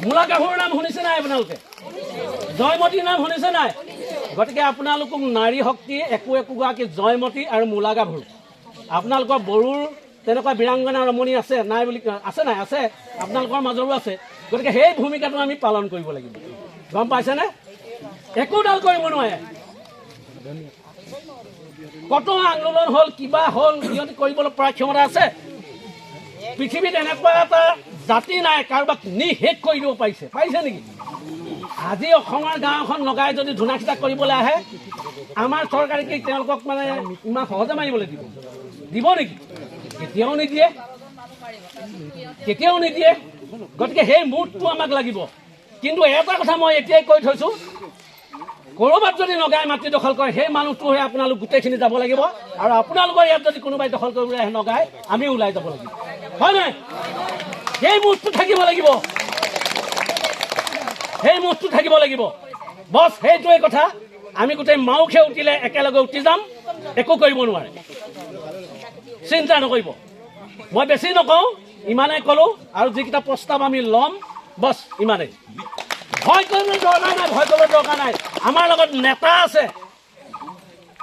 মূলা গাভৰুৰ নাম শুনিছে নাই আপোনালোকে? জয়মতীৰ নাম শুনিছে নাই? গতিকে আপোনালোকক নাৰী শক্তি একোগৰাকী জয়মতী আৰু মূলা গাভৰু। আপোনালোকৰ বড়োৰ তেনেকুৱা বীৰাংগনা ৰমণী আছে নাই বুলি আছে নাই? আছে, আপোনালোকৰ মাজৰো আছে। গতিকে সেই ভূমিকাটো আমি পালন কৰিব লাগিব, গম পাইছেনে? একোডাল কৰিব নোৱাৰে। কত আন্দোলন হ'ল, কিবা হ'ল, সিহঁতি কৰিবলৈ পৰা ক্ষমতা আছে? পৃথিৱীত এনেকুৱা এটা জাতি নাই কাৰোবাক নিশেষ কৰি দিব পাৰিছে নেকি? আজি অসমৰ গাঁও এখন লগাই যদি ধূনাখিতা কৰিবলৈ আহে, আমাৰ চৰকাৰে কি তেওঁলোকক মানে ইমান সহজে মাৰিবলৈ দিব নেকি? কেতিয়াও নিদিয়ে। গতিকে সেই মুডটো আমাক লাগিব। কিন্তু এটা কথা মই এতিয়াই কৈ থৈছোঁ, ক'ৰবাত যদি নগাই মাটি দখল কৰে, সেই মানুহটোহে আপোনালোক গোটেইখিনি যাব লাগিব। আৰু আপোনালোকৰ ইয়াত যদি কোনোবাই দখল কৰিবলৈ আহে নগাই, আমি ওলাই যাব লাগিব, হয় নাই? সেই মুডটো থাকিব লাগিব, সেই মুডটো থাকিব লাগিব। বছ সেইটোৱে কথা। আমি গোটেই মাউখে উঠিলে একেলগে উঠি যাম, একো কৰিব নোৱাৰে, চিন্তা নকৰিব। মই বেছি নকওঁ, ইমানেই ক'লোঁ। আৰু যিকেইটা প্ৰস্তাৱ আমি ল'ম, বছ ইমানেই। ভয় কৰিবলৈ দৰকাৰ নাই। আমাৰ লগত নেতা আছে,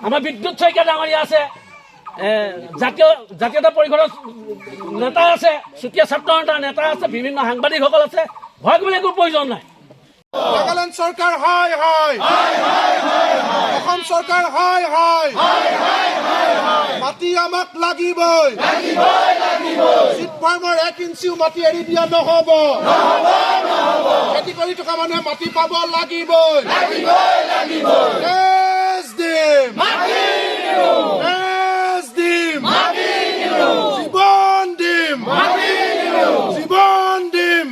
আমাৰ বিদ্যুৎ শইকীয়া ডাঙৰীয়া আছে, জাতীয়তা পৰিষদৰ নেতা আছে, চুতীয়া ছাত্ৰ নেতাৰ নেতা আছে, বিভিন্ন সাংবাদিকসকল আছে। ভয় কৰিবলৈ একো প্ৰয়োজন নাই। নাগালেণ্ড চৰকাৰ হয়, অসম চৰকাৰ হয়, মাটি আমাক লাগিবই। চিট ফাৰ্মৰ 1 ইঞ্চিও মাটি এৰি দিয়া নহ'ব। খেতি কৰি থকা মানুহে মাটি পাব লাগিবই। জীৱন দিম,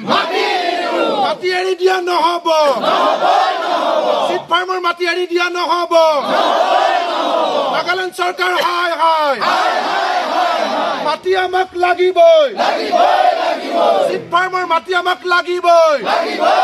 মাটি এৰি দিয়া নহ'ব। চিট ফাৰ্মৰ মাটি এৰি দিয়া নহ'ব। নাগালেণ্ড চৰকাৰ হয়, মাটি আমাক লাগিবই। চিট ফাৰ্মৰ মাটি আমাক লাগিবই।